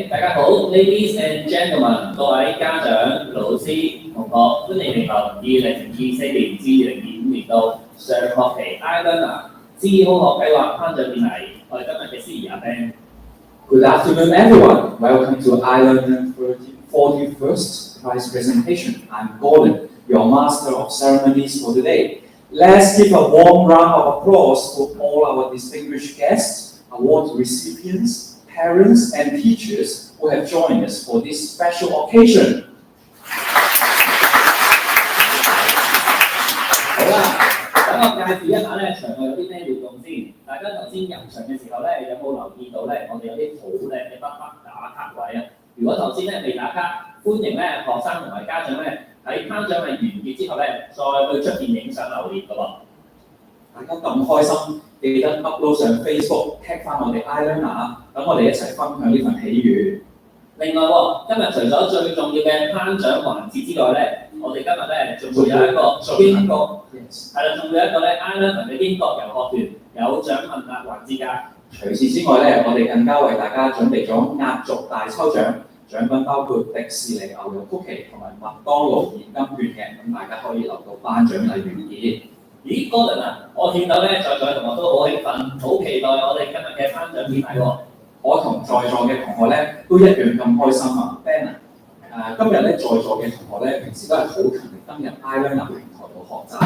大家好 ，Ladies and Gentlemen，各位家長、老師、同學，歡迎嚟到2024年至2025年度上學期 iLearner 智好學計劃頒獎典禮。我哋今日嘅司儀阿 Ben。Good afternoon, everyone. Welcome to iLearner 41st Prize Presentation. I'm Gordon, your Master of Ceremonies for today. Let's give a warm round of applause to all our distinguished guests, award recipients, parents, and teachers who have joined us for this special occasion. 好啦，等我介紹一下咧場外有啲咩活動先。大家頭先入場嘅時候咧，有冇留意到咧？我哋有啲好靚嘅筆打卡位啊！如果頭先咧未打卡，歡迎咧學生同埋家長咧喺頒獎禮完結之後咧，再去出邊影相留念㗎喎。大家咁開心，記得 upload 上 Facebook tag 翻我哋 iLearner， 等我哋一齊分享呢份喜悅。另外喎，今日除咗最重要嘅頒獎環節之外咧，我哋今日咧仲會有一個英國係啦，仲會有一個咧 iLearner 嘅英國遊學團有獎問答環節㗎。除此之外咧，我哋更加為大家準備咗壓軸大抽獎，獎品包括迪士尼牛肉曲奇同埋麥當勞現金券嘅，咁大家可以留到頒獎禮完結。咦 ，Gordon 啊，我見到咧在座嘅同學都好興奮，好期待我哋今日嘅頒獎典禮喎。我同在座嘅同學咧都一樣咁開心啊 ，Ben 啊，今日咧在座嘅同學咧平時都係好勤力登入 iLearner 平台度學習，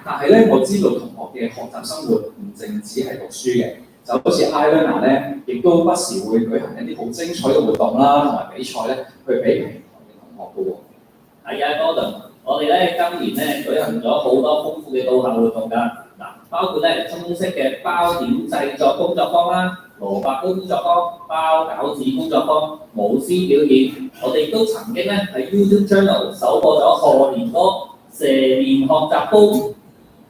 但係咧我知道同學嘅學習生活唔淨止係讀書嘅，就好似 iLearner 咧，亦都不時會舉行一啲好精彩嘅活動啦，同埋比賽咧，去俾平台嘅同學嘅喎。係啊 ，Gordon，我哋咧今年咧舉行咗好多豐富嘅到校活動㗎，嗱，包括咧中式嘅包點製作工作坊啦、蘿蔔糕工作坊、包餃子工作坊、舞獅表演，我哋都曾經咧喺 YouTube Channel 首播咗賀年歌、蛇年學習煲。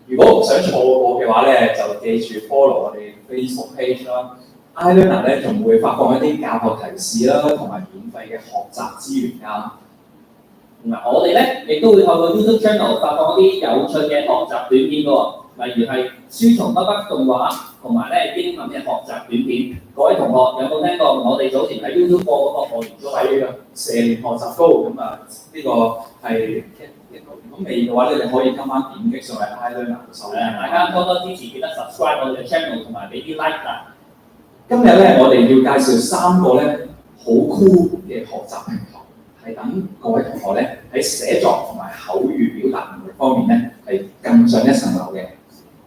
如果唔想錯過嘅話咧，就記住 follow 我哋 Facebook page 啦。iLearner 咧仲會發放一啲教學提示啦，同埋免費嘅學習資源㗎。嗱，我哋咧亦都會透過 YouTube Channel 發放一啲有趣嘅學習短片㗎喎，例如係書蟲筆筆動畫同埋咧英文嘅學習短片。各位同學有冇聽過我哋早前喺 YouTube 播嗰個賀年歌？係㗎，蛇年學習高咁啊！呢個係如果未嘅話咧，你可以今晚點擊上去 iLearner 收聽。大家多多支持，記得 subscribe 我哋嘅 channel 同埋俾啲 like 啦。今日咧，我哋要介紹3個咧好酷嘅學習平台，係等各位同學咧喺寫作同埋口語表達能力方面咧係更上一層樓嘅。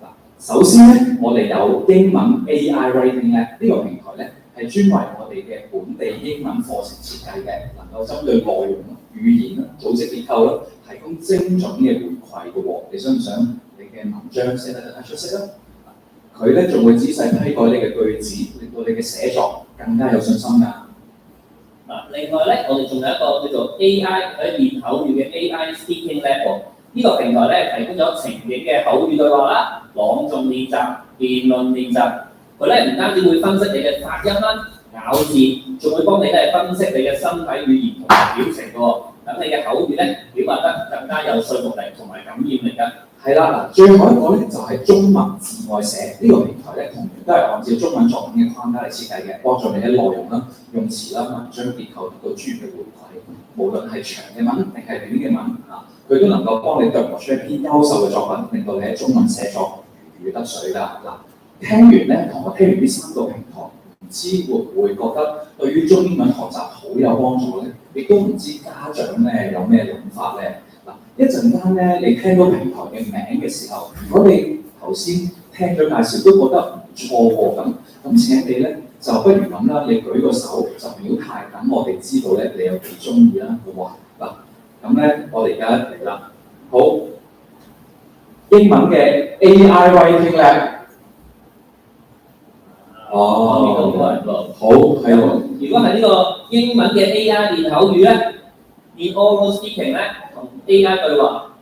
嗱，首先咧，我哋有英文 AI Writing 咧呢個平台咧係專為我哋嘅本地英文課程設計嘅，能夠針對內容、語言啦、組織結構啦，提供精準嘅回饋嘅喎。你想唔想你嘅文章寫得更加出色啊？佢咧仲會仔細批改你嘅句子，令到你嘅寫作更加有信心㗎。嗱，另外咧，我哋仲有一個叫做 AI 喺練口語嘅 AI Speaking Lab。呢個平台咧提供咗情景嘅口語對話啦、朗誦練習、辯論練習。佢咧唔單止會分析你嘅發音啦、咬字，仲會幫你咧分析你嘅身體語言同埋表情嘅喎，等你嘅口語咧表達得更加有說服力同埋感染力㗎。係啦，嗱，最後一個咧就係中文字愛寫呢個平台咧，同樣都係按照中文作品嘅框架嚟設計嘅，幫助你喺內容啦、用詞啦、文章結構得到專業嘅回饋。無論係長嘅文定係短嘅文啊，佢都能夠幫你琢磨出一篇優秀嘅作品，令到你喺中文寫作如魚得水㗎。嗱，聽完咧，同學聽完呢3個平台，唔知會唔會覺得對於中英文學習好有幫助咧？亦都唔知家長咧有咩諗法咧？一陣間咧，你聽到平台嘅名嘅時候，如果你頭先聽咗介紹都覺得唔錯喎，咁請你咧就不如咁啦，你舉個手就表態，等我哋知道咧你有幾中意啦，好唔好啊？嗱，咁咧我哋而家嚟啦，好，英文嘅 AI Writing 咧，好，係喎。如果係呢個英文嘅 AI 練口語咧，練 oral speaking 咧。AI 對話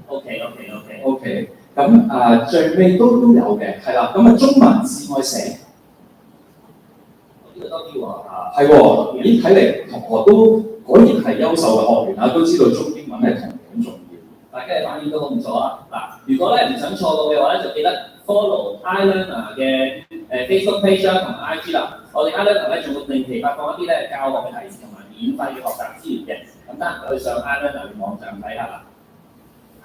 ，OK， 咁最尾都有嘅，係啦。咁中文字愛寫，呢個都要啊，係喎。咦，睇嚟同學都果然係優秀嘅學員啊，都知道中英文係同樣重要。大家嘅反應都好唔錯啊！嗱，如果咧唔想錯過嘅話咧，就記得 follow iLearner 嘅 Facebook page 啦同埋 IG 啦，我哋 iLearner 咧仲會定期發放一啲咧教學嘅提示同埋免費嘅學習資源嘅，咁得閒去上 iLearner 嘅網站睇下啦。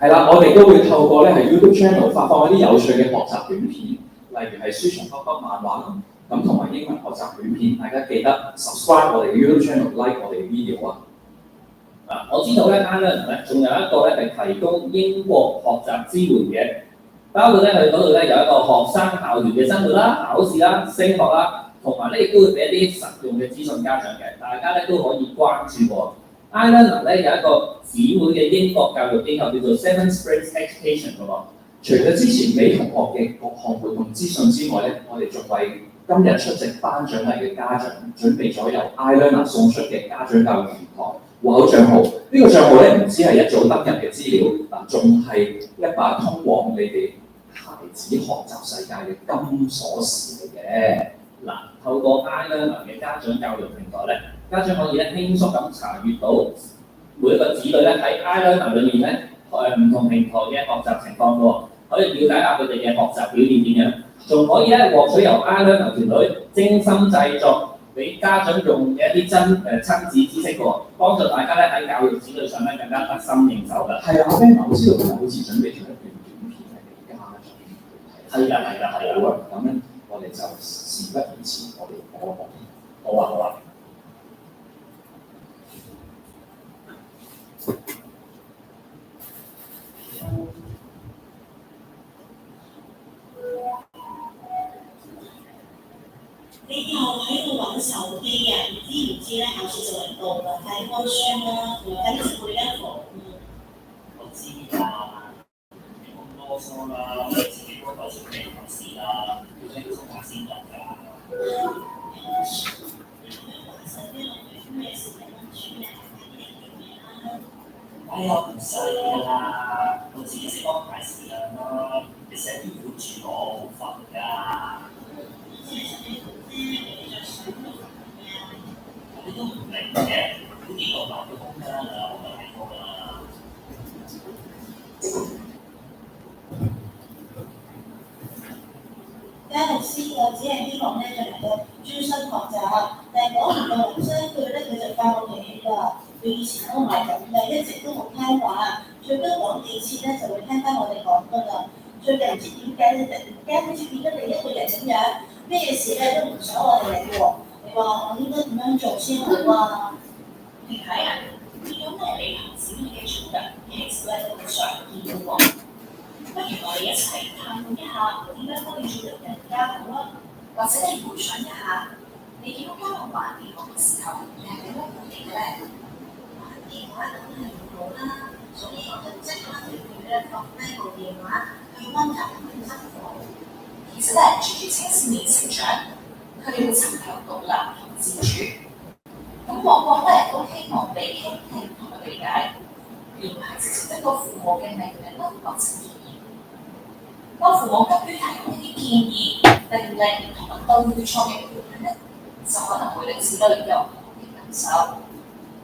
係啦，我哋都會透過咧係 YouTube channel 發放一啲有趣嘅學習短片，例如係書蟲筆筆漫畫啦，咁同埋英文學習短片，大家記得 subscribe 我哋嘅 YouTube channel，like 我哋嘅 video 啊。我知道咧 iLearner 咧仲有一個咧係提供英國學習支援嘅，包括咧佢嗰度咧有一個學生校園嘅生活啦、考試啦、升學啦，同埋咧亦都會俾一啲實用嘅資訊家長嘅，大家咧都可以關注喎。iLearner 咧有一個姊妹嘅英國教育機構叫做 Seven Springs Education 嘅喎。除咗之前俾同學嘅各項活動資訊之外咧，我哋仲為今日出席頒獎禮嘅家長準備咗由 iLearner 送出嘅家長教育平台戶口帳號。呢個帳號咧唔止係一組登入嘅資料，嗱仲係一把通往你哋孩子學習世界嘅金鎖匙嚟嘅。嗱，透過 iLearner 嘅家長教育平台咧，家長可以咧輕鬆咁查閲到每一個子女咧喺 iLearner 裏面咧唔同平台嘅學習情況喎，可以了解下佢哋嘅學習表現點樣，仲可以咧獲取由 iLearner 團隊精心製作俾家長用嘅一啲親子知識喎，幫助大家咧喺教育子女上咧更加得心應手㗎。係啊，阿 Ben，我知道佢好似準備咗一段短片係俾家長去睇。係啊。好啊，咁咧我哋就事不宜遲，我哋播一播。好啊。你又喺度玩手機啊？唔知咧考試就嚟到啦，快啲溫書啦，快啲背一課。我知啦，你冇囉嗦啦，我自己嗰度準備考試啦，要輕鬆下先得㗎。哎呀，唔使啦，我自己識安排時間啦，你成日要住我好煩㗎。你都唔明嘅，呢啲個鬧到空間啊，我咪睇過啦。家老師我只係希望咧就能夠專心學習，但係講唔到人生句咧佢就爆氣㗎。佢以前都唔係咁嘅，一直都好聽話，最多講幾次咧就會聽翻我哋講㗎啦。最近唔知點解你突然間好似變咗另一個人咁樣，咩事咧都唔想我哋嚟喎。你話我應該點樣做先好啊？你睇啊，呢種咩理同子女嘅衝突，其實咧都好常見嘅喎。不如我哋一齊探討一下點樣可以做得更加好啊？或者你回想一下，你見到家學玩電腦嘅時候，你係點樣回應嘅咧？玩電話梗係唔好啦，所以我就即刻叫佢咧放低部電話，去溫習佢嘅功課。其實咧，隨住青少年成長，佢哋會尋求獨立同自主，咁往往咧都希望被傾聽同埋理解，而唔係直接一個父母嘅命令啦或者建議。當父母急於提供一啲建議、命令同埋對錯嘅判斷咧，就可能會令子女有唔同嘅感受，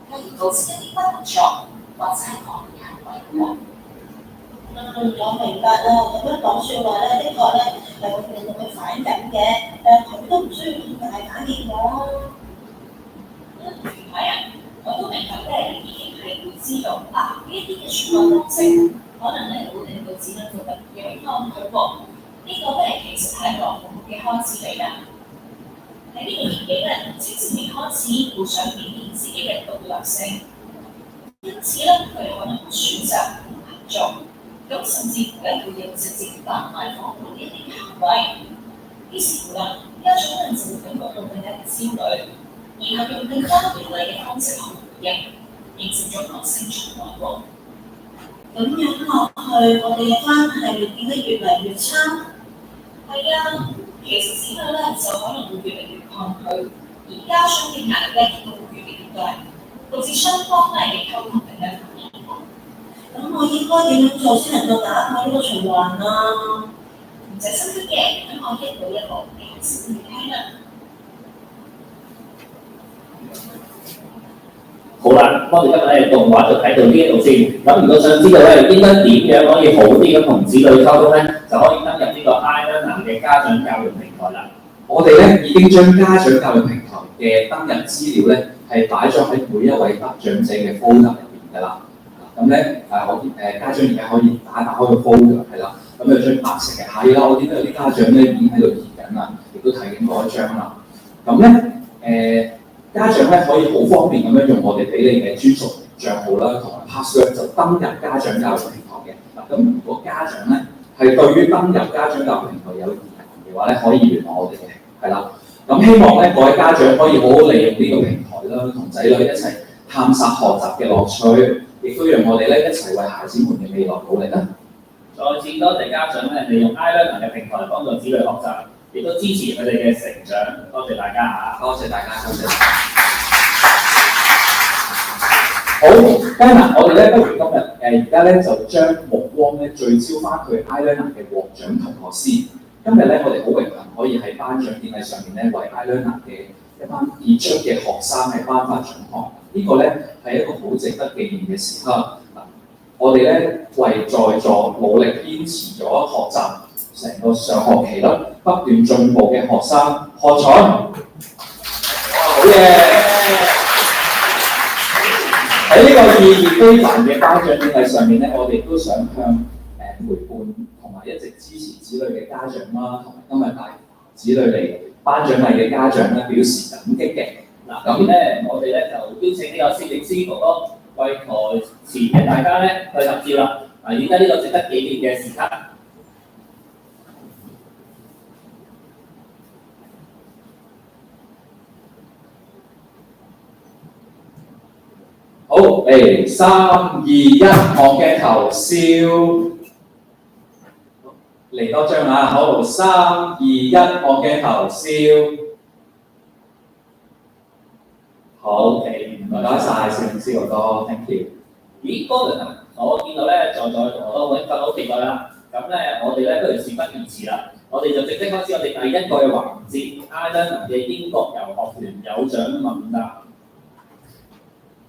繼而導致一啲不合作或者係抗議行為喎。我明白啦，咁樣講説話咧，的確咧係會令到佢反感嘅，佢都唔需要咁大反應我。係啊，我都明白咧，已經係會知道呢一啲嘅説話方式，可能咧會令到子女覺得有抗拒喎。呢個咧其實係落父母嘅開始嚟㗎。喺呢個年紀咧，青少年開始會想表現自己嘅獨立性，因此咧佢哋可能會選擇唔合作。咁甚至乎咧會有直接販賣訪問呢一啲行為，於是乎啦，家長咧就會感覺到更加嘅焦慮，然後用更加嚴厲嘅方式去回應，形成咗惡性循環喎。咁樣落去，我哋嘅關係會變得越嚟越差。係啊，其實子女咧就可能會越嚟越抗拒，而家長嘅壓力咧亦都會越嚟越大，導致雙方咧嘅溝通更加困難。咁我應該點樣做先能夠打破呢個循環啊？唔使心急嘅，等我一步一步解釋俾你聽啦。好啦，我哋今日動畫就睇到呢一度先。咁如果想知道應該點樣可以好啲咁同子女溝通咧，就可以登入呢個 iLearner 嘅家長教育平台啦。我哋咧已經將家長教育平台嘅登入資料咧係擺咗喺每一位得獎者嘅 folder 入邊㗎啦。咁咧家長而家可以打開個 folder 係啦，咁有張白色嘅係啦，我見到有啲家長咧已經喺度填緊啦，亦都睇緊嗰一張啦。咁咧家長咧可以好方便咁樣用我哋俾你嘅專屬帳號啦，同埋 password 就登入家長教育平台嘅。嗱，咁如果家長咧係對於登入家長教育平台有疑問嘅話咧，可以聯絡我哋嘅，係啦。咁希望咧各位家長可以好好利用呢個平台啦，同仔女一齊探索學習嘅樂趣，亦都讓我哋咧一齊為孩子們嘅未來努力啦。再次多謝家長咧利用 iLearning 嘅平台幫助子女學習，亦都支持佢哋嘅成長。多謝大家嚇！多謝大家，多謝。好 ，Dana， 我哋咧不如今日而家咧就將目光咧聚焦翻去 iLearning 嘅獲獎同學先。今日咧我哋好榮幸可以喺頒獎典禮上面咧為 iLearning 嘅一班傑出嘅學生係頒發獎項。呢個咧係一個好值得紀念嘅時刻。我哋咧為在座努力堅持咗學習成個上學期啦，不斷進步嘅學生喝彩！好嘢！喺呢個意義非凡嘅頒獎典禮上面咧，我哋都想向陪伴同埋一直支持子女嘅家長啦，同埋今日帶子女嚟頒獎禮嘅家長咧表示感激嘅。嗱，咁咧我哋咧就邀請呢個攝影師哥哥為台前嘅大家咧去合照啦。嗱，而家呢個值得紀念嘅時刻。好，嚟3、2、1，望鏡頭笑。嚟多張啊！好，3、2、1，望鏡頭笑。好，唔該晒，攝影師哥哥 ，thank you。咦，Gordon啊，我見到咧在座嘅同學都已經好期待啦。咁咧，我哋咧不如事不宜遲啦，我哋就正式開始我哋第一個嘅環節 iLearning 嘅英國遊學團有獎問答。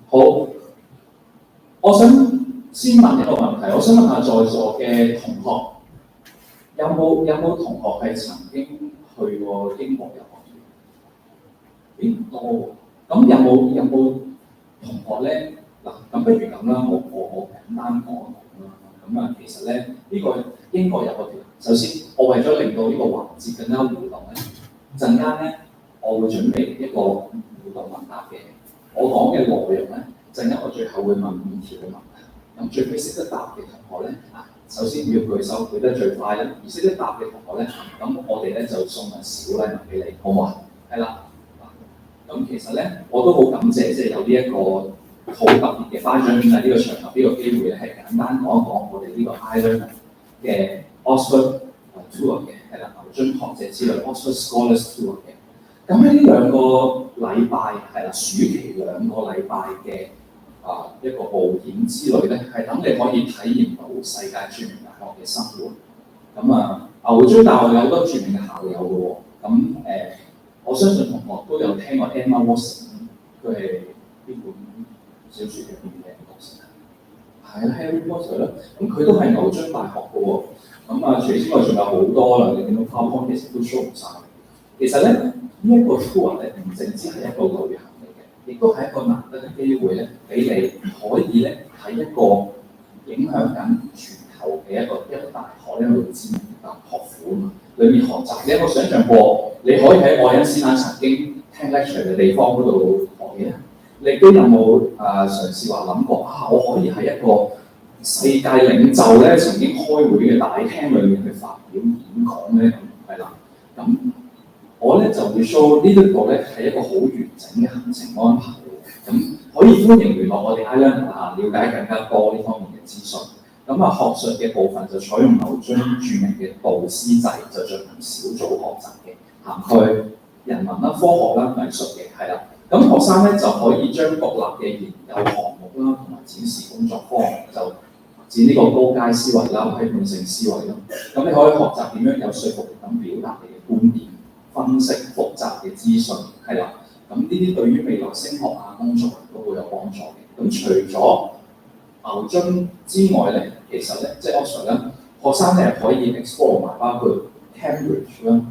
好，我想先問一個問題，我想問下在座嘅同學，有冇同學係曾經去過英國遊學團？咦，多。咁有冇同學咧？嗱，咁不如咁啦，我簡單講一講啦。咁啊，其實咧呢個英國遊學團，首先我為咗令到呢個環節更加互動咧，陣間咧我會準備一個互動問答嘅。我講嘅內容咧，陣間我最後會問5條嘅問題。咁最尾識得答嘅同學咧，首先要舉手舉得最快咧，而識得答嘅同學咧，咁我哋咧就送份小禮物俾你，好唔好啊？係啦。咁其實咧，我都好感謝即係有呢一個好特別嘅頒獎典禮呢個場合，呢個機會咧係簡單講一講我哋呢個 iLearning 嘅 Oxford Tour 嘅，係啦，牛津學者之旅 Oxford Scholars Tour 嘅。咁喺呢2個禮拜係啦，暑期2個禮拜嘅一個冒險之旅咧，係等你可以體驗到世界著名大學嘅生活。咁牛津大學有好多著名嘅校友嘅喎，咁我相信同學都有聽過 Emma Watson， 佢係邊本小説入邊嘅角色啊？係啦 ，Harry Potter 啦，咁佢都係牛津大學嘅喎。咁除此之外仲有好多啦，你見到 PowerPoint 其實都 show 唔晒。其實咧，呢一個 tour 咧唔淨止係一個旅行嚟嘅，亦都係一個難得嘅機會咧，俾你可以咧喺一個影響緊全球嘅一個大學咧去知名嘅學府啊嘛。裏面學習，你有冇想象過你可以喺愛因斯坦曾經聽 lecture 嘅地方嗰度學嘢？你都有冇嘗試話諗過我可以喺一個世界領袖咧曾經開會嘅大廳裏面去發表演講咧？咁係啦，咁我咧就會 show 呢一個咧係一個好完整嘅行程安排嘅，咁可以歡迎聯絡我哋 iLearning 了解更加多呢方面嘅資訊。咁學術嘅部分就採用牛津著名嘅導師制，就進行小組學習嘅，涵蓋人文啦、科學啦、藝術嘅，係啦。咁學生咧就可以將獨立嘅研究項目啦，同埋展示工作方案，就展呢個高階思維啦、批判性思維啦。咁你可以學習點樣有說服力咁表達你嘅觀點，分析複雜嘅資訊，係啦。咁呢啲對於未來升學工作都會有幫助嘅。咁除咗牛津之外咧，其實咧即係 Oxford 咧，學生咧可以 explore 埋包括 Cambridge 啦，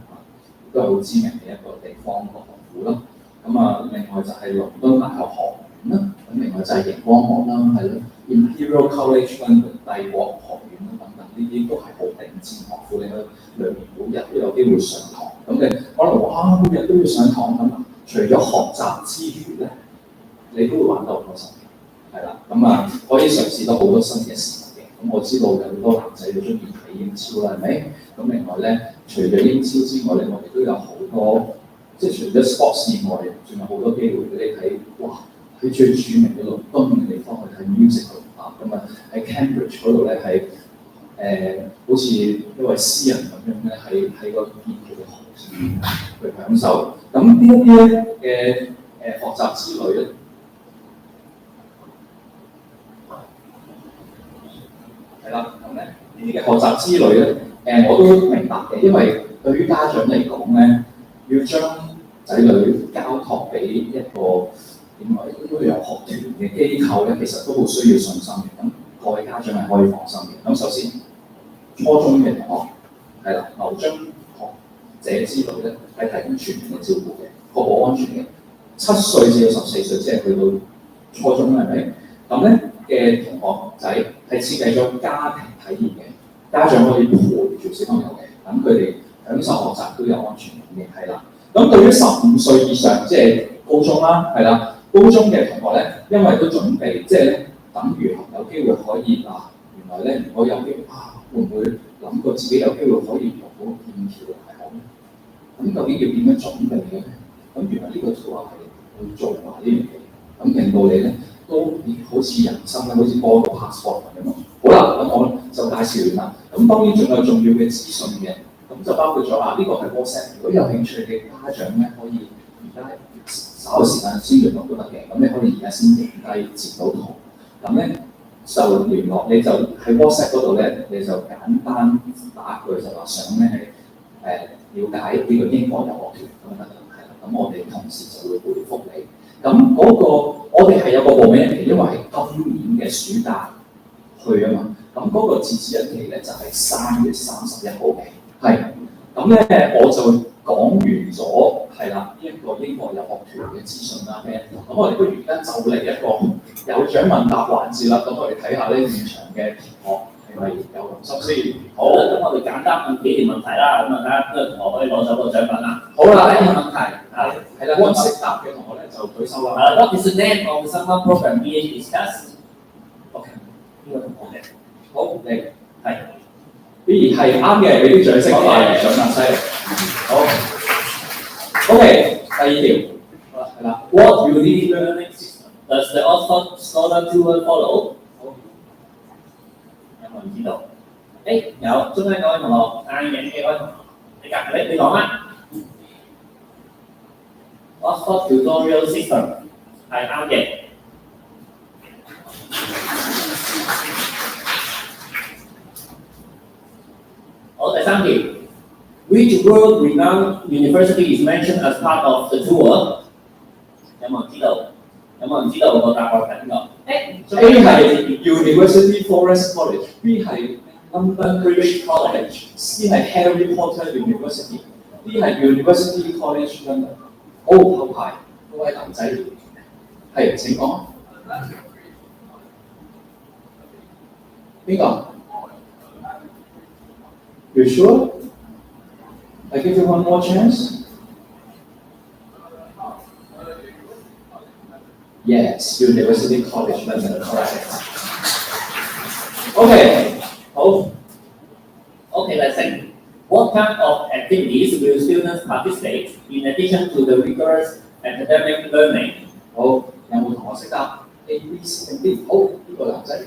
都係好知名嘅一個地方個學府啦。咁啊，另外就係倫敦大學學院啦，咁另外就係熒光學啦，係咯 Imperial College London 帝國學院啦等等，呢啲都係好頂尖學府，你去兩年每日都有機會上堂。咁你可能話每日都要上堂咁，除咗學習之餘咧，你都會玩到好多新嘅，係啦。咁啊，可以嘗試到好多新嘅事物嘅。咁我知道有好多男仔都中意睇英超啦，係咪？咁另外咧，除咗英超之外咧，我哋都有好多，即係除咗 sports 以外，仲有好多機會俾你睇。哇！喺最著名嘅倫敦嘅地方去睇 musical 啊，咁啊喺 Cambridge 嗰度咧係好似一位詩人咁樣咧，喺個劍橋嘅河上面去享受。咁呢一啲咧嘅學習之旅咧，係啦，咁咧呢啲嘅學習之旅咧，我都明白嘅，因為對於家長嚟講咧，要將仔女交託俾一個點講都有學團嘅機構咧，其實都好需要信心嘅。咁各位家長係可以放心嘅。咁首先，初中嘅同學係啦，牛津學者之類咧係提供全面嘅照顧嘅，確保安全嘅。7歲至到14歲，即係去到初中係咪？咁咧嘅同學仔係設計咗家庭體驗嘅，家長可以陪住小朋友嘅，等佢哋享受學習都有安全感嘅，係啦。咁對於15歲以上，即係高中啦，係啦。高中嘅同學咧，因為都準備，即係咧，等於有機會可以原來咧，如果有機會會唔會諗過自己有機會可以讀到劍橋大學咧？咁究竟要點樣準備嘅咧？咁原來呢個都係會做埋呢樣嘢，咁令到你咧都好似人生咧，好似多個 passport 咁樣。好啦，咁我就介紹完啦。咁當然仲有重要嘅資訊嘅，咁就包括咗呢個係 WhatsApp。如果有興趣嘅家長咧，可以而家稍後時間先聯絡都得嘅，咁你可以而家先影低截到圖，咁咧就聯絡，你就喺 WhatsApp 嗰度咧，你就簡單打句就話想咧係了解呢個英國遊學團咁得啦，係啦，咁我哋同事就會回覆你。咁嗰個我哋係有個報名日期，因為係今年嘅暑假去啊嘛，咁嗰個截止日期咧就係3月31號嘅，係，咁咧我就講完咗係啦，呢一個英國遊學團嘅資訊啦，咁我哋不如而家就嚟一個有獎問答環節啦。咁我哋睇下咧現場嘅同學係咪有用心先。好，咁我哋簡單問幾條問題啦，咁啊睇下邊個同學可以攞走個獎品啦。好啦，第一個問題係啦，溫識答嘅同學咧就舉手啦。What is the name of the summer program being discussed? OK， 呢個同學嘅。好，你係。B 係啱嘅，俾啲掌聲快獎啦，犀利。好 ，OK， 第二條係啦。What unique learning system does the Oxford Scholar Tour follow? 好，有冇人知道？有，中間嗰位同學，戴眼鏡嘅嗰位同學，你講啦。Oxford Tutorial System 係啱嘅。好，第三條 ，Which world-renowned university is mentioned as part of the tour？ 有冇人知道？有冇人知道個答案係邊個 ？A 係 University Forest College，B 係 London Bridge College，C 係 Harry Potter University，D 係 University College London。好，後排嗰位男仔，係請講。邊個？You sure? I give you one more chance. Yes, University College London, correct. Okay, 好。Okay, let's see. What kind of activities will students participate in addition to the rigorous academic learning? 好，有冇同學識答 A、B、C 定 D？ 好，呢個男仔。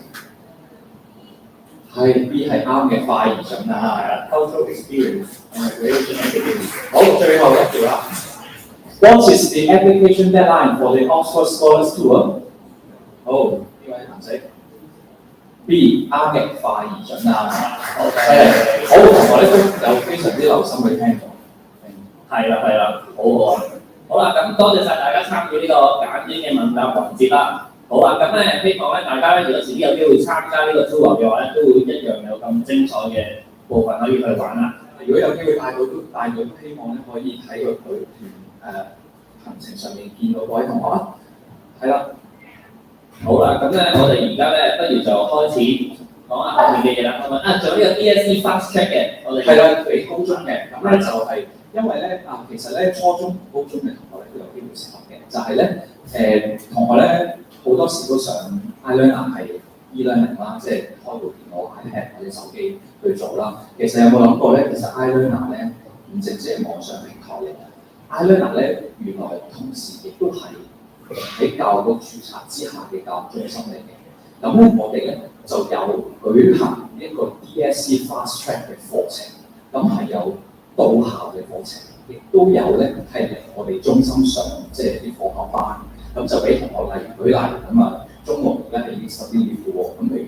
係 B 係啱嘅，快而準啦 ，cultural experience and recreation activities。好，最後一條啦。What is the application deadline for the Oxford Scholars Tour？ 好，呢位男仔。B 啱嘅，快而準啦。好，犀利。好，同學咧都有非常之留心去聽咗。係啦，好喎。好啦，咁多謝晒大家參與呢個簡短嘅問答環節啦。好啊，咁咧希望咧大家咧，如果自己有機會參加呢個 tour 嘅話咧，都會一樣有咁精彩嘅部分可以去玩啦。如果有機會帶到，希望咧可以喺個旅團行程上面見到各位同學啦。係啦，好啦，咁咧我哋而家咧不如就開始講下後面嘅嘢啦。咁啊，仲有呢個 DSE Fast Track 嘅，我哋係啦，俾高中嘅，咁咧就係因為咧其實咧初中、高中嘅同學咧都有機會適合嘅，就係咧同學咧好多時都想 iLearner 係 e-learning 啦，即係開部電腦、iPad 或者手機去做啦。其實有冇諗過咧？其實 iLearner 咧唔淨止係網上平台嚟嘅 ，iLearner 咧原來同時亦都係喺教育局註冊之下嘅教育中心嚟嘅。咁咧我哋咧就有舉行一個 DSE Fast Track 嘅課程，咁係有到校嘅課程，亦都有咧係嚟我哋中心上即係啲課後班，咁就俾同學例如舉例咁啊。中六而家係已經10啲月嘅喎，咁譬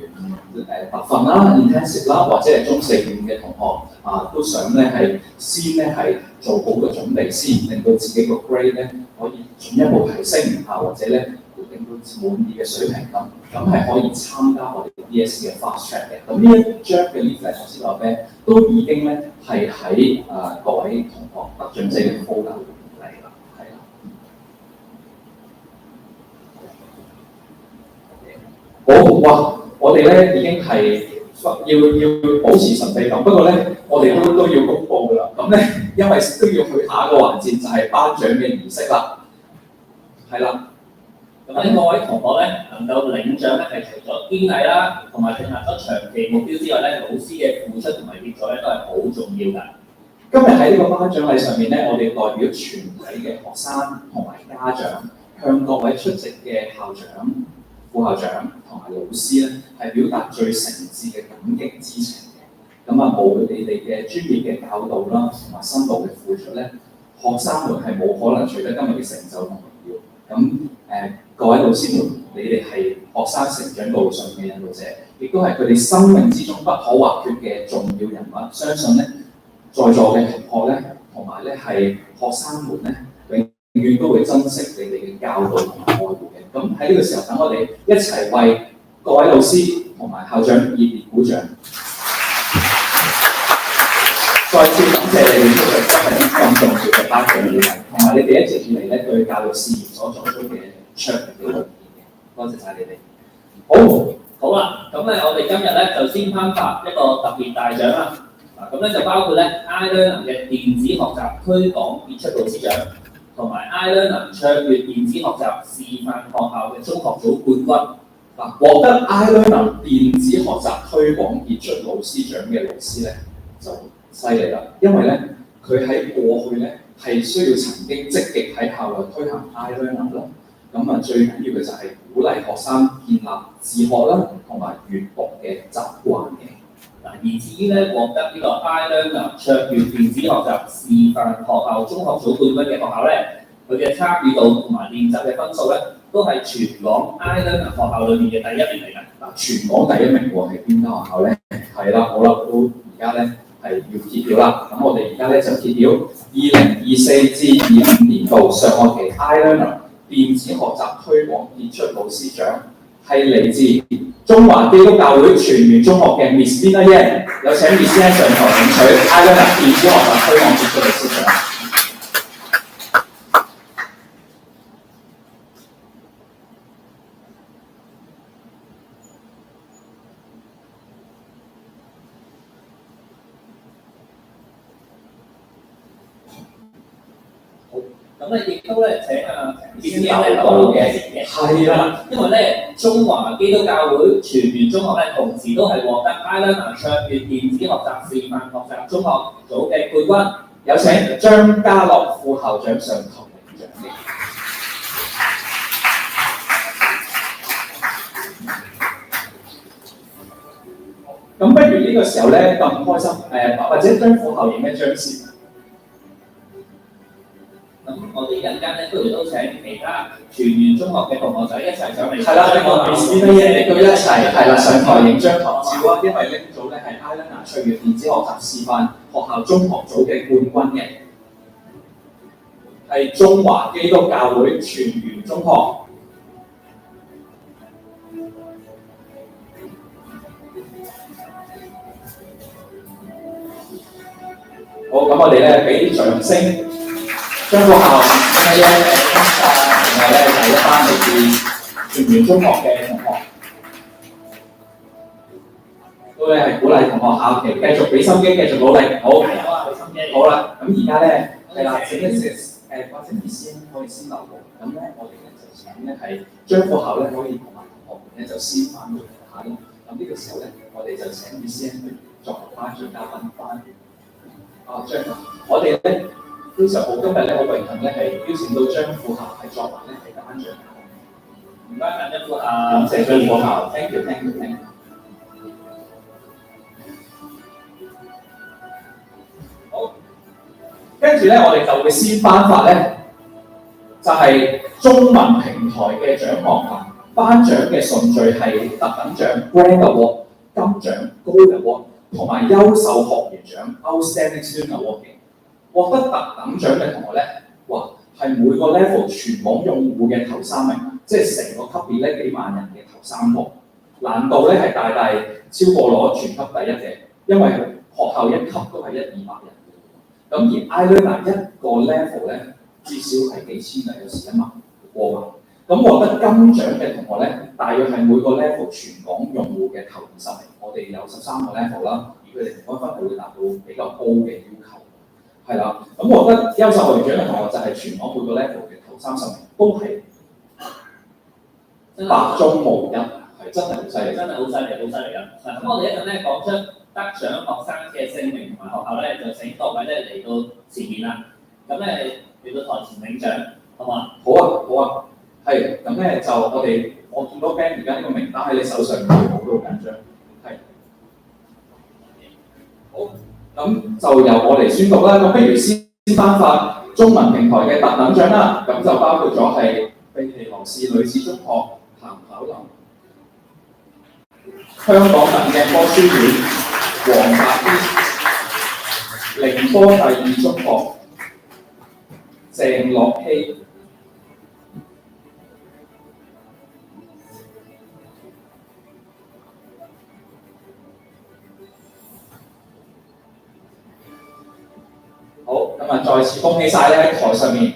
如特訓啦、intensive 啦，或者係中4、5嘅同學都想咧係先咧係做好個準備先，令到自己個 grade 咧可以進一步提升或者咧令到滿意嘅水平咁係可以參加我哋 DSE 嘅 Fast Track 嘅。咁呢一張嘅 leaflet 頭先話咧，都已經咧係喺各位同學得獎者嘅 folder 嚟啦，係啦。好哇！我哋咧已經係要保持神秘感，不過咧我哋都要公佈㗎啦。咁咧因為都要去下一個環節，就係頒獎嘅儀式啦。係啦，咁咧各位同學咧能夠領獎咧係除咗堅毅啦，同埋定下咗長期目標之外咧，老師嘅付出同埋協助咧都係好重要㗎。今日喺呢個頒獎禮上面咧，我哋代表全體嘅學生同埋家長，向各位出席嘅校長、副校長同埋老師咧，係表達最誠摯嘅感激之情嘅。咁冇你哋嘅專業嘅教導啦，同埋深度嘅付出咧，學生們係冇可能取得今日嘅成就同榮耀。咁各位老師們，你哋係學生成長路上嘅引導者，亦都係佢哋生命之中不可或缺嘅重要人物。相信咧，在座嘅同學咧，同埋咧係學生們咧，永遠都會珍惜你哋嘅教導同埋愛護嘅。咁喺呢個時候，等我哋一齊為各位老師同埋校長熱烈鼓掌。再次感謝你哋出席今日咁重要嘅頒獎禮，同埋你哋一直以嚟咧對教育事業所作出嘅卓越嘅貢獻嘅。多謝晒你哋。好啦，咁咧我哋今日咧就先頒發一個特別大獎啦。咁咧就包括咧 iLearner 嘅電子學習推廣傑出老師獎，同埋 iLearner 卓越電子學習示範學校嘅中學組冠軍。獲得 iLearner 電子學習推廣傑出老師獎嘅老師咧就犀利啦，因為咧佢喺過去咧係需要曾經積極喺校內推行 iLearner 啦。咁最緊要嘅就係鼓勵學生建立自學啦同埋閱讀嘅習慣嘅。而至於咧獲得呢個 iLearner 卓越電子學習示範學校中學組冠軍嘅學校咧，佢嘅參與度同埋練習嘅分數咧，都係全港 iLearner 學校裏面嘅第一名嚟㗎。全港第一名喎係邊間學校咧？係啦，好啦，都而家咧係要揭曉啦。咁我哋而家咧就揭曉2024至25年度上學期 iLearner 電子學習推廣傑出老師獎係嚟自中華基督教會全完中學嘅 Miss Lina Yan， 有請 Miss Yan 上台領取 iLearner 電子學習推廣傑出老師獎。咁咧亦都咧請Miss Yan咧攞嘅，係啦，因為咧中華基督教會全完中學咧，同時都係獲得 iLearner 卓越電子學習示範學習中學組嘅冠軍，有請張家樂副校長上台領獎嘅。咁不如呢個時候咧咁開心或者張副校影一張先。咁我哋一陣間咧，不如都請其他全完中學嘅同學仔一齊上嚟。係啦，呢個 Miss Lina Yan 亦都一齊係啦，上台影張合照啊！因為呢組咧係 iLearner 卓越電子學習示範學校中學組嘅冠軍嘅，係中華基督教會全完中學。好，咁我哋咧俾啲掌聲，將個校嘅咧然後咧就一班嚟自全源中學嘅同學，都咧係鼓勵同學下期繼續俾心機，繼續努力。好，好啦，咁而家咧係啦，請一或者你先可以先留步，咁咧我哋咧就請咧係將個校咧可以同埋同學們咧就先翻回下咯。咁呢個時候咧，我哋就請 UCN 去作為頒獎嘉賓翻。我哋咧非常好，今日咧好榮幸咧係邀請到張副校係作為咧係頒獎嘉賓。唔該曬張副校，感謝張副校 ，thank you，thank you，thank you。好，跟住咧我哋就會先頒發咧，就係、中文平台嘅獎項啊。頒獎嘅順序係特等獎 Grand Award、金獎 Gold Award 同埋優秀學員獎 Outstanding Student Award 嘅。獲得特等獎嘅同學咧，哇，係每個 level 全網用戶嘅頭3名，即係成個級別咧幾萬人嘅頭3個。難度咧係大大超過攞全級第一嘅，因為學校一級都係100-200人。咁而 iLearner 一個 level 咧，至少係幾千人，有時1萬過萬。咁獲得金獎嘅同學咧，大約係每個 level 全港用戶嘅頭20名。我哋有13個 level 啦，而佢哋平均分係會達到比較高嘅要求。係啦，咁獲得優秀學員獎嘅同學就係全港每個 level 嘅頭30名，都係百中無一，係真係好犀利，真係好犀利，好犀利㗎。咁我哋一陣咧講出得獎學生嘅姓名同埋學校咧，就請各位咧嚟到前面啦。咁咧嚟到台前領獎，好嘛？好啊，好啊。係，咁咧就我見到 Ben 而家呢個名單喺你手上，我都好緊張。係，好，咁就由我嚟宣讀啦。咁不如先頒發中文平台嘅特等獎啦。咁就包括咗係庇理羅士女子中學彭巧琳、香港文鏡科書院黃柏堅、寧波第2中學鄭樂希。好，咁啊，再次恭喜晒咧喺台上面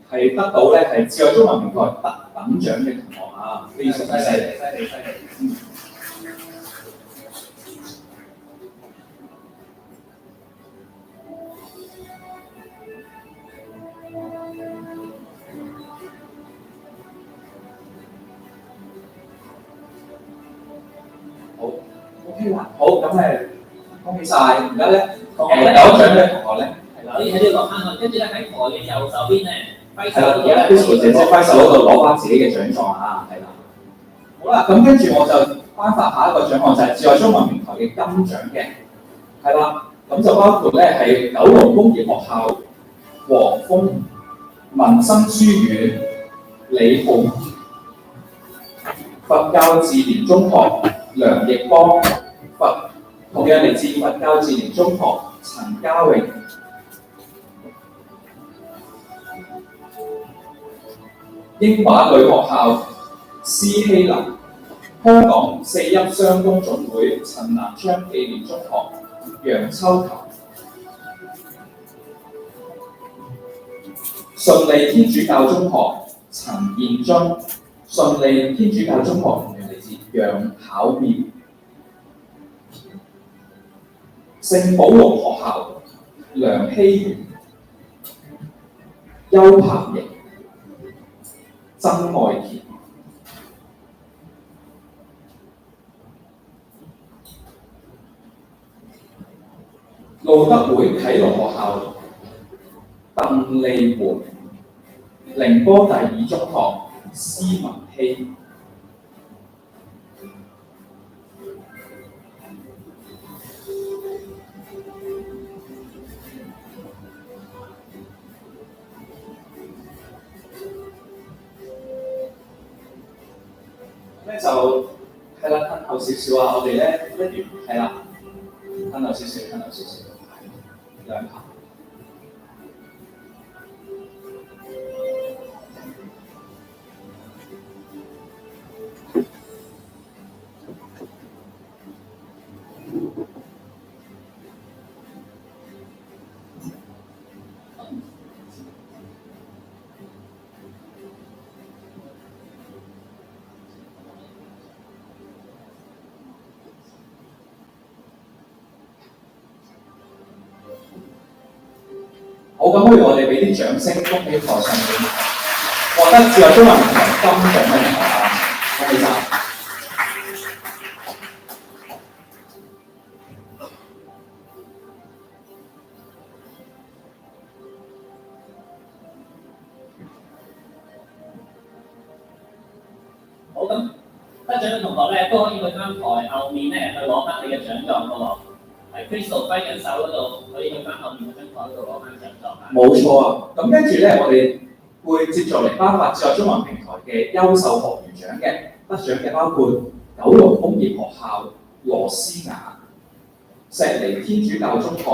係得到咧係智愛中文平台特等獎嘅同學啊，非常之犀利，犀利。好 ，OK 啦，好，咁恭喜晒，而家咧有獎嘅同學咧。可以喺呢度落翻去，跟住咧喺台嘅右手邊咧，揮手係啦，而家 Crystal 姐姐揮手嗰度攞翻自己嘅獎狀啊，係啦。好啦，咁跟住我就頒發下一個獎項就係智愛中文平台嘅金獎嘅，係啦，咁就包括咧係九龍工業學校黃峰、民生書院李浩、佛教自然中學梁奕邦、同樣嚟自佛教自然中學陳嘉穎。英華女學校施希林、香港四邑商工總會陳南昌紀念中學楊秋琴、順利天主教中學陳彥津、順利天主教中學同樣嚟自楊巧妙、聖保祿學校梁希元、邱柏瑩、曾愛田、路德會啟樂學校鄧利媛、寧波第2中學施文希。咧就係啦，褪後少少啊！我哋咧一完係啦，褪後少少，褪後少少，兩排。咁不如我哋俾啲掌聲，恭喜台上面獲得智慧中文平台金獎嘅同學啊！恭喜晒！好咁，得獎嘅同學咧都可以去翻台後面咧去攞翻你嘅獎狀㗎喎。喺 Crystal 揮緊手嗰度，可以去翻後面嗰張台度攞翻獎狀啊！冇錯啊！咁跟住咧，我哋會接續嚟頒發智慧中文平台嘅優秀學員獎嘅，得獎嘅包括九龍工業學校羅思雅、石籬天主教中學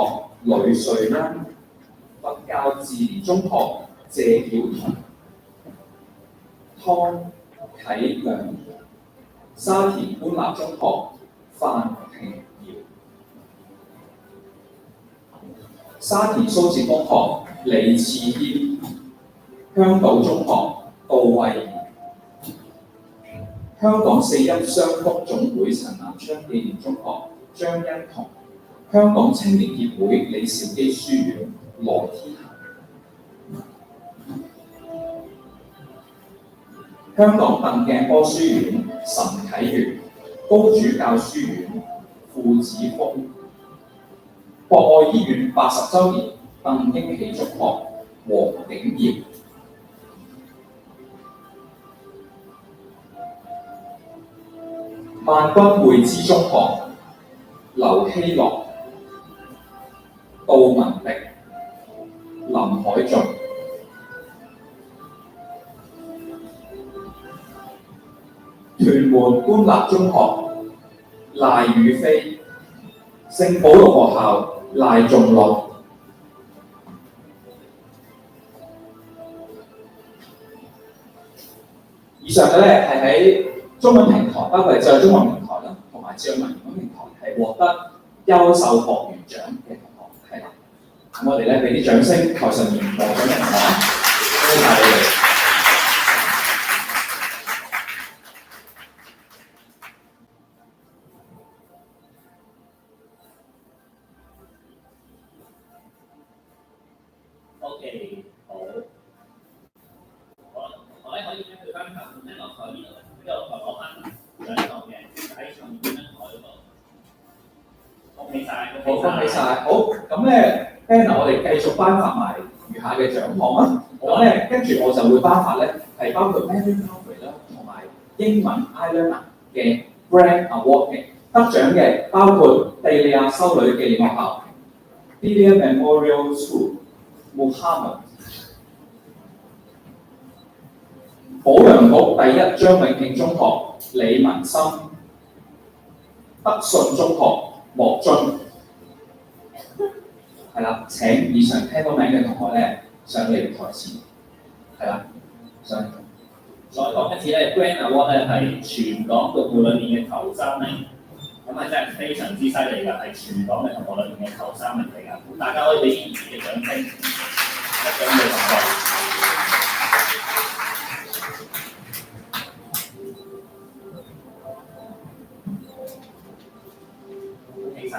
呂瑞恩、佛教自然中學謝曉彤、湯啟亮、沙田官立中學范平瑤、沙田蘇浙公學李次謙、香島中學杜慧儀、香港四邑雙福總會陳南昌紀念中學張欣彤、香港青年協會李兆基書院羅天行、香港鄧鏡波書院岑啟源、高主教書院傅子峰、博愛醫院80週年鄧英喜中學黃景耀、萬軍匯知中學劉希樂、杜文迪、林海俊、屯門官立中學賴宇飛、聖保祿學校賴仲樂。以上嘅咧係喺中文平台，包括係智慧中文平台啦，同埋智慧文言平台係獲得優秀學員獎嘅同學，係啦。咁我哋咧俾啲掌聲，台上面獲獎嘅同學，恭喜曬你哋！OK， 好。好啦，我咧可以咧去翻後面咧落台呢度，呢度攞翻獎狀嘅喺上面嗰張台嗰度。恭喜晒！好，恭喜晒！好，咁咧 Anna， 我哋繼續頒發埋餘下嘅獎項啦。咁咧跟住我就會頒發咧係包括 Mandarin Cowboy 啦，同埋英文 iLearner 嘅 Grand Award 嘅得獎嘅，包括地利亞修女紀念學校 Dilia Memorial School、Muhammad、保良局第一張永慶中學李文森、德信中學莫津，係啦。請以上聽到名嘅同學咧上嚟台前，係啦，上嚟。再講一次咧 ，Grand Award 咧係全港獨戶裏面嘅頭3名，咁係真係非常之犀利㗎，係全港嘅同學裏面嘅頭3名嚟㗎。咁大家可以俾熱烈嘅掌聲，得獎嘅同學。恭喜晒！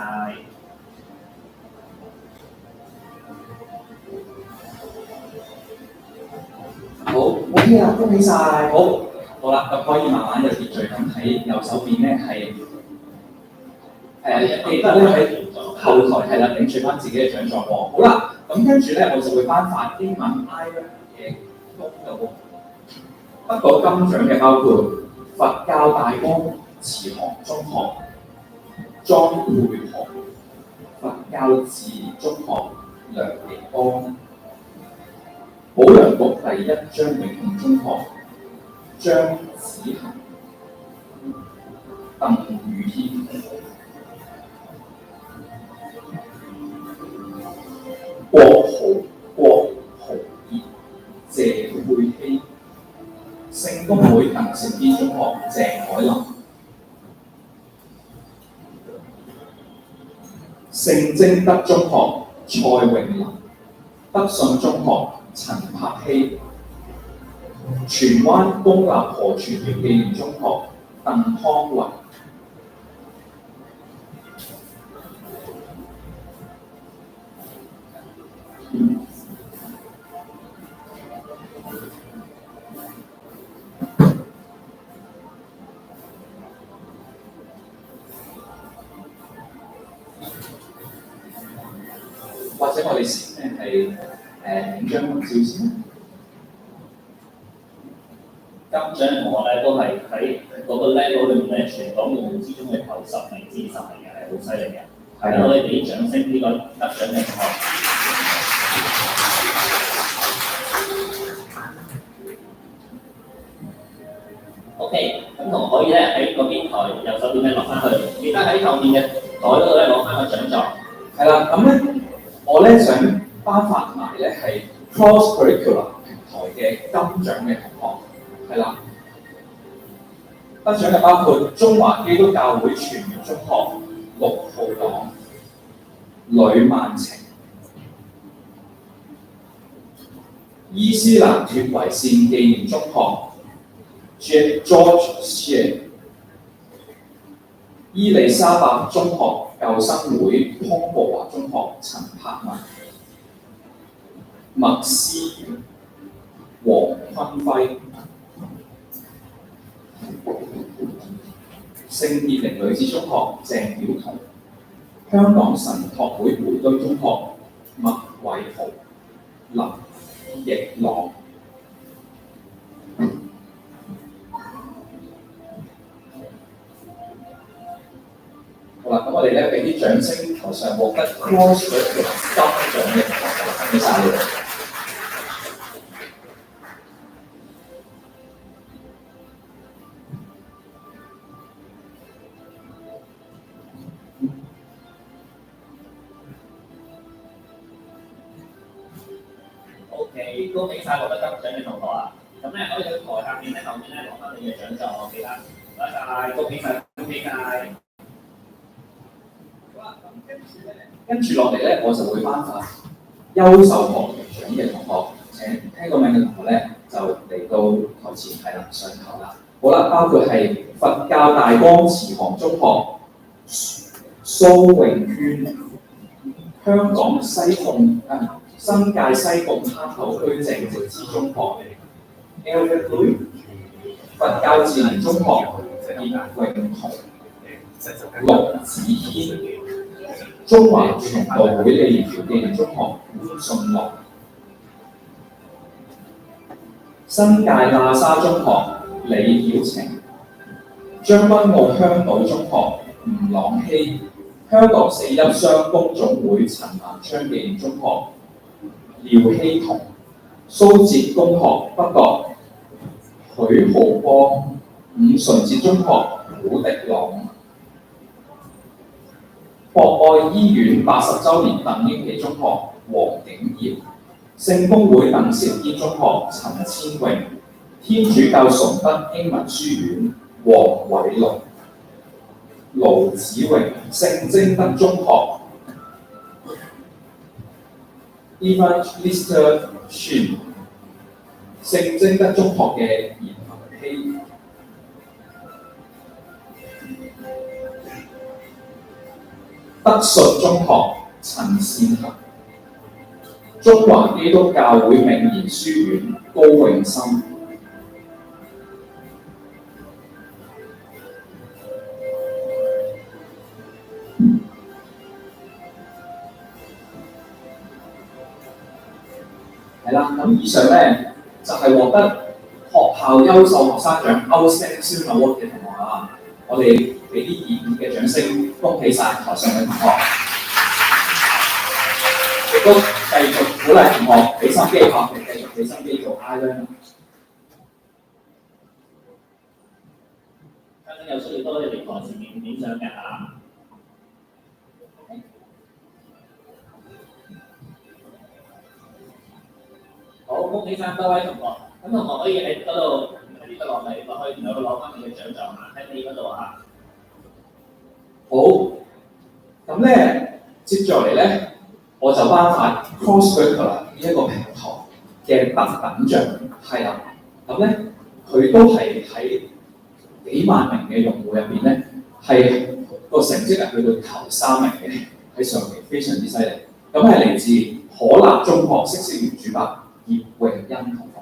好 ，OK 啦，恭喜晒！好啦，咁可以慢慢有秩序咁喺右手邊咧係記得咧喺後台係啦，領取翻自己嘅獎狀喎。好啦，咁跟住咧我就會頒發英文 iLearner 嘅功嘅喎。得到金獎嘅包括佛教大光慈航中學、莊佩豪、佛教自然中學梁瑩光、保良局第一張永慶中學張子恒、鄧宇軒、郭豪傑、謝佩希、聖公會鄧成基中學鄭海林、聖貞德中學蔡永林、德信中學陳柏希、荃灣公立何傳耀紀念中學鄧康雲、者我哋前係影張文照先。金獎嘅同學咧都係喺嗰個 level 裏面咧，全港用戶之中嘅頭10名至10名嘅係好犀利嘅。係啦，我哋俾掌聲呢個得獎嘅同學。OK， 咁同學可以咧喺個邊台右手邊咧落翻去，記得喺後面嘅台嗰度咧攞翻個獎狀。係啦，咁咧我咧想頒發埋咧係 Cross Curricular 平台嘅金獎嘅同學，係啦，得獎嘅包括中華基督教會全完中學6號檔呂曼晴、伊斯蘭脫維線紀念中學 George Shea、伊利沙伯中學救生會湯博華中學陳柏文、麥思遠、黃坤輝、聖潔靈女子中學鄭曉彤、香港神學會會堆中學麥偉豪、林奕朗。好啦，咁我哋咧俾啲掌聲，台上獲得 Cross 嘅金獎嘅同學，恭喜晒你哋。OK， 恭喜晒獲得金獎嘅同學啊！咁咧可以去台下面咧後面咧攞翻你嘅獎狀，記得。唔該晒，恭喜晒，恭喜晒。跟住落嚟咧，我就會頒發優秀學員獎嘅同學。請聽個名嘅同學咧，就嚟到台前係啦，上台啦。好啦，包括係佛教大光慈航中學蘇永軒、香港新界西貢坑口區鄭植之中學 Elvin Lui、佛教自然中學葉永彤、陸子軒、中華傳道會李連橋紀念中學潘信樂、新界喇沙中學李曉晴、將軍澳香島中學吳朗希、香港死泣傷工總會陳萬昌紀念中學廖希彤、蘇浙公學北角許浩光、伍純節中學古迪朗、博愛醫院80週年鄧英奇中學黃景耀、聖公會鄧肇堅中學陳千榮、天主教崇德英文書院黃偉龍、盧子榮、聖貞德中學 Evangelista Shin、聖貞德中學嘅嚴文希、德信中學陳善恒、中華基督教會明賢書院高永森。係啦，咁以上咧就係獲得學校優秀學生獎 Outstanding Student Award 嘅同學啊！我哋俾啲熱烈嘅掌聲，恭喜晒台上嘅同學，亦都繼續鼓勵同學俾心機學習，繼續俾心機做 I-Learning。家長有需要多啲嚟台前面影相嘅嚇。好，恭喜晒多位同學。咁同學可以喺嗰度喺呢度落嚟，落去然後攞翻你嘅獎狀啊！喺你嗰度啊。好，咁咧接住落嚟咧，我就頒發 Cross Curricular 呢一個平台嘅特等獎，係啦。咁咧佢都係喺幾萬名嘅用戶入邊咧，係個成績係去到頭3名嘅，喺上期非常之犀利。咁係嚟自可立中學嗇色園主辦葉詠欣同學。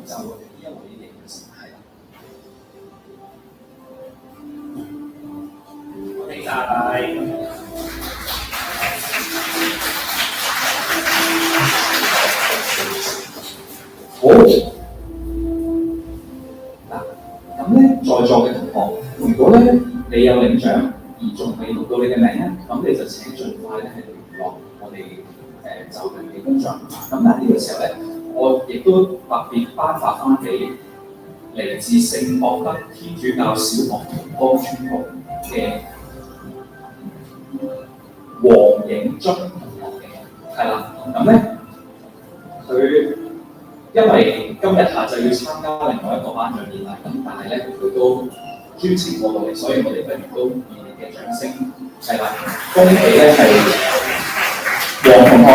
就我哋呢一位嘅成係啦。我哋就係好嗱，咁咧在座嘅同學，如果咧你有領獎而仲未錄到你嘅名咧，咁你就請盡快咧係聯絡我哋就近嘅工作人員。咁但係呢個時候咧，我亦都特別頒發翻俾嚟自聖博德天主教小學同光村學嘅黃影津同學嘅，係啦，咁咧佢因為今日下晝要參加另外一個頒獎典禮，咁但係咧佢都專程過到嚟，所以我哋不如都熱烈嘅掌聲係啦，恭喜咧係黃同學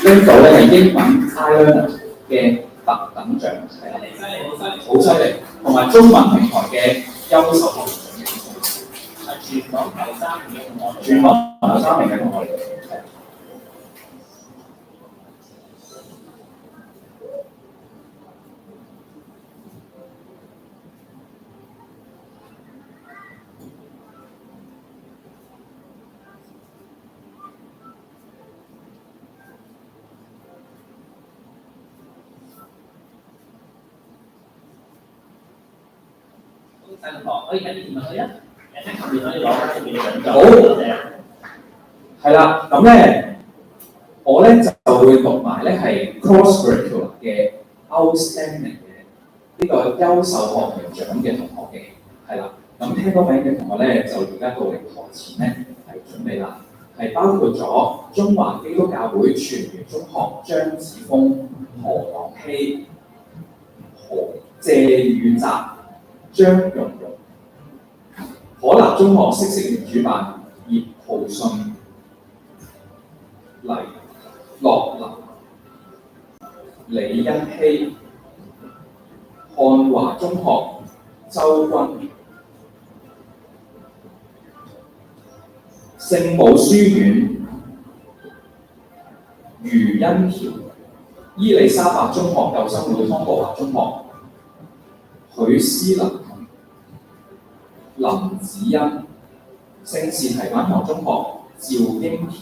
拎到咧係英文 iLearner 嘅特等獎，係啦，好犀利，同埋中文平台嘅優秀學員獎嘅，全港頭3名嘅同學，全港頭3名嘅同學嚟嘅，係。細同學可以喺呢邊問佢啊，喺後面可以攞翻呢邊嘅獎狀。好，係啦，咁咧我咧就會讀埋咧係 cross-curricular 嘅 outstanding 嘅呢個優秀學員獎嘅同學嘅，係啦，咁聽到名嘅同學咧就而家到嚟台前咧係準備啦，係包括咗中華基督教會全聯中學張子峰、何朗希、謝宇澤、張蓉蓉，可立中學嗇色園主辦葉浩信、黎樂林、李欣希，漢華中學周君，聖母書院余欣喬，伊利沙伯中學舊生會湯國華中學許思林、林子欣，聖士提反堂中學趙英喬。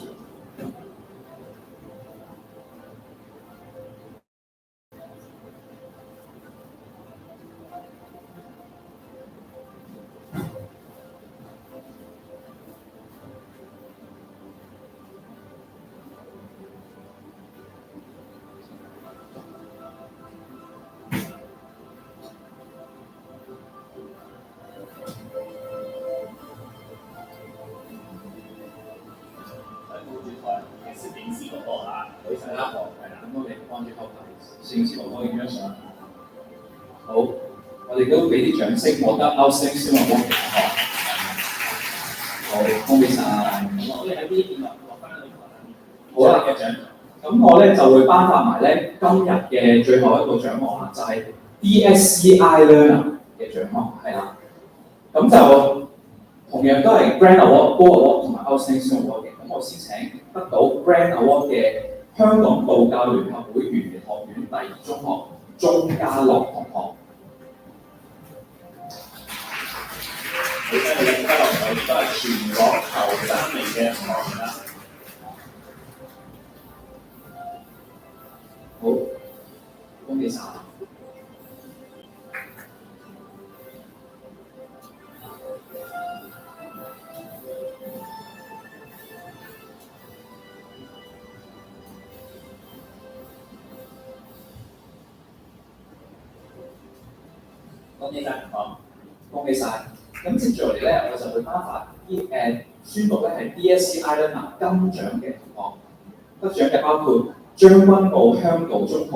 攝影師嗰個啦，女仔啦，係啦，咁我哋幫住後排攝影師哥哥影張相。好，我哋都俾啲掌聲，獲得 outstanding 小學嘅同學。好，恭喜晒！我哋喺呢邊落翻去台好啦嘅獎，咁我咧就會頒發埋咧今日嘅最後一個獎項啦，就係 DSC iLearner 嘅獎項，係啦。咁就同樣都係 Grand Award、Gold Award 同埋 outstanding Award 嘅。咁我先請得到 Grand Award 嘅香港道教聯合會圓玄學院第二中學鐘家樂同學。好犀利嘅鐘家樂同學，亦都係全港頭3名嘅同學啦。好，恭喜晒！恭喜晒同學，恭喜晒！咁接住嚟咧，我就會頒發宣佈咧係 DSC iLearner 金獎嘅同學，得獎嘅包括將軍澳香島中學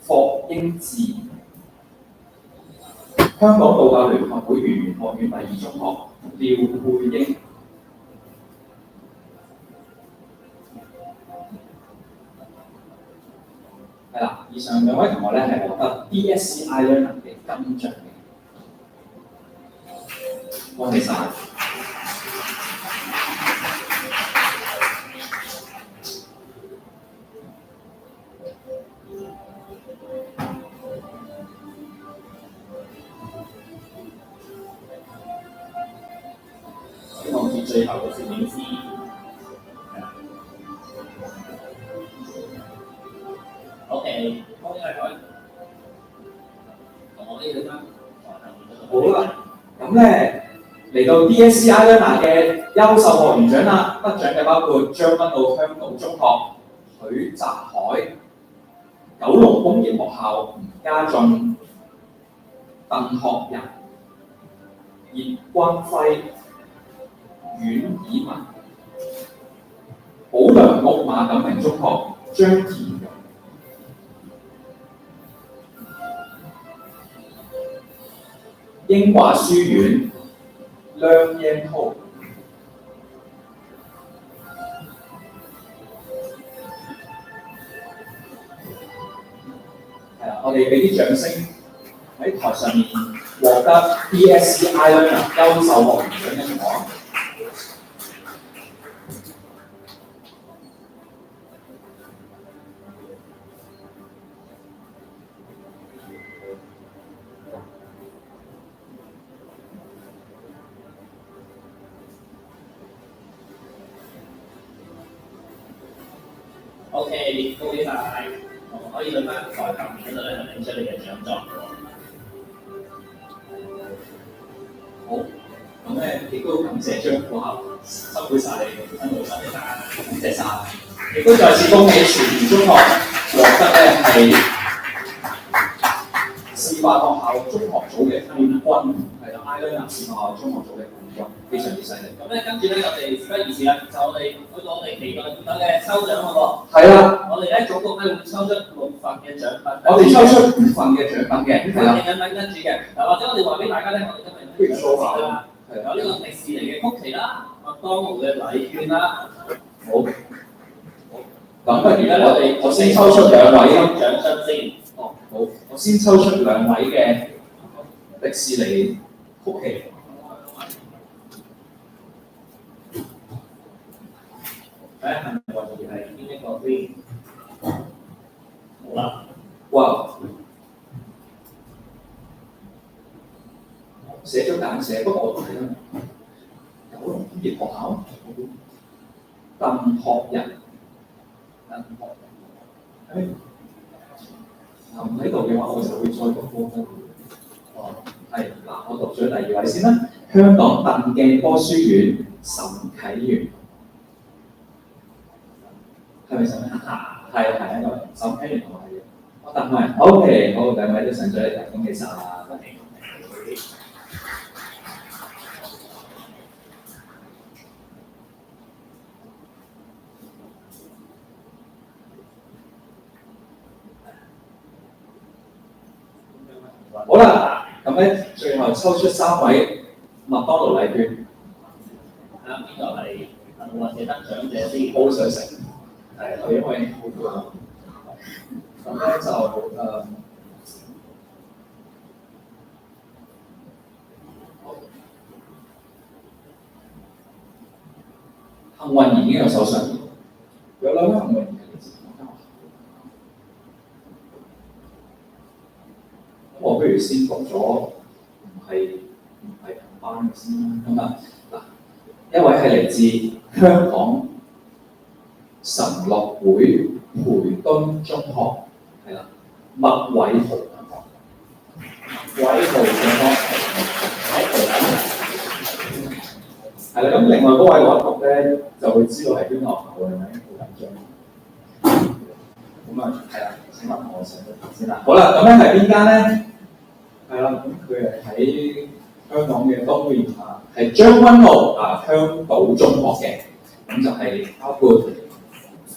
霍英智、香港道教聯合會圓玄學院第二中學廖佩英。係啦，以上兩位同學咧係獲得 DSC iLearner 嘅金獎嘅，恭喜晒！望住最後嘅攝影師。OK，幫你嚟同我呢度啦。好啦，咁咧嚟到 DSE Ilearner 嘅優秀學員獎啦，得獎嘅包括將軍澳香島中學、許澤海、九龍工業學校吳家俊、鄧學仁、葉光輝、阮以文、保良局馬錦明中學張健榮。英華書院梁英浩，係啦，我哋俾啲掌聲喺台上面獲得 DSE Ilearner 優秀學員獎嘅同學。OK， 恭喜晒，可以去翻台後面嗰度咧，領出你嘅獎狀。好，咁咧亦都感謝張副校收回晒你嘅辛勞，感謝晒。亦都再次恭喜全聯中學獲得咧係示範學校中學組嘅冠軍，係啦 ，Ilearner 示範學校中學組嘅冠軍，非常之犀利。咁咧跟住咧，我哋事不宜遲啦，就我哋去到我哋期待等嘅抽獎咯喎。係啦，我哋咧總共咧會抽出6份嘅獎品。我哋抽出5份嘅獎品嘅，係啦。獎品跟住嘅，嗱或者我哋話俾大家聽，我哋今日不如數下啦，有呢個迪士尼嘅曲奇啦，麥當勞嘅禮券啦。好。咁不如咧，我先抽出2位獎品先。哦，好，我先抽出2位嘅迪士尼曲奇。睇下係咪邊一個先？好啦，哇！寫咗簡寫，不過我都睇啦。九龍工業學校，鄧學仁。唔喺度嘅話，我就會再讀波分。哦，係嗱，我讀咗第2位先啦。香港鄧鏡波書院岑啟源，係咪岑啟源？係一個岑啟源同埋我鄧開。OK， 好，2位都上咗嚟，恭喜晒！好啦，咁咧最後抽出3位麥當勞禮券。邊個係或者得獎者先？好想食，係因為咁咧就幸運兒已經有手上，有2位幸運兒。我不如先讀咗唔係同班嘅先啦。咁啊嗱，一位係嚟自香港神樂會培敦中學，係啦，麥偉豪同學。偉豪同學，係啦。咁另外嗰位我一讀咧，就會知道係邊個學校嘅，係咪？好緊張。咁啊，係啦，請問我先啦。好啦，咁咧係邊間咧？係啦，咁佢係喺香港嘅東面啊，係將軍澳香島中學嘅，咁就係包括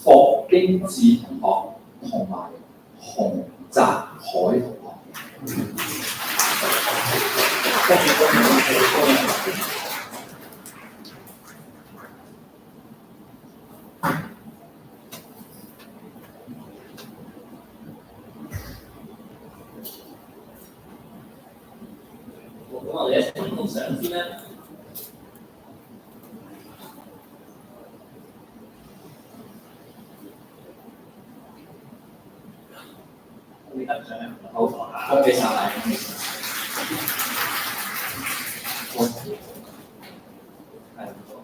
霍英智同學同埋洪澤海同學。咁我哋一齊影幅相先啦。啲得獎咧，好，恭喜晒，恭喜晒。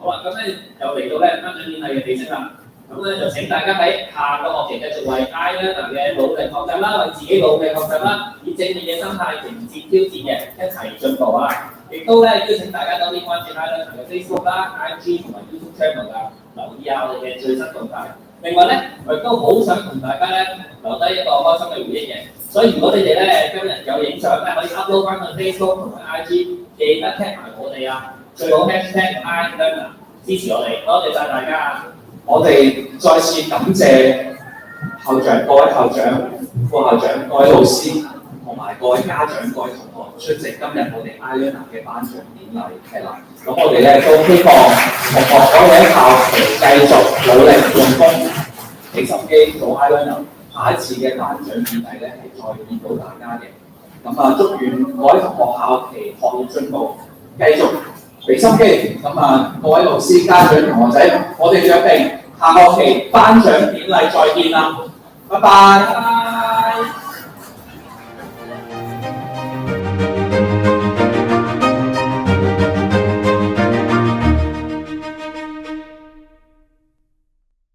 好啦，咁咧又嚟到咧頒獎典禮嘅尾聲啦。咁咧就請大家喺下個學期繼續為 iLearner 嘅努力學習啦，為自己努力學習啦，以正面嘅心態迎接挑戰嘅，一齊進步啊！亦都咧邀請大家多啲關注 iLearner 嘅 Facebook 啦、IG 同埋 YouTube channel 噶，留意下我哋嘅最新動態。另外咧，我亦都好想同大家咧留低一個開心嘅回憶嘅，所以如果你哋咧今日有影相咧，可以 upload 翻去 Facebook 同埋 IG，記得 tag 埋我哋啊！最好 hashtag iLearner 支持我哋，多謝晒大家。我哋再次感謝校長、各位校長、副校長、各位老師同埋各位家長、各位同學出席今日我哋 iLearner 嘅頒獎典禮係啦。咁我哋咧都希望同學可以喺校期繼續努力用功，俾心機做 iLearner。下一次嘅頒獎典禮咧係再見到大家嘅。咁啊，祝願各位同學校期學業進步，繼續俾心機。咁啊，各位老師、家長、同學仔，我哋約定下學期頒獎典禮再見啦，拜拜。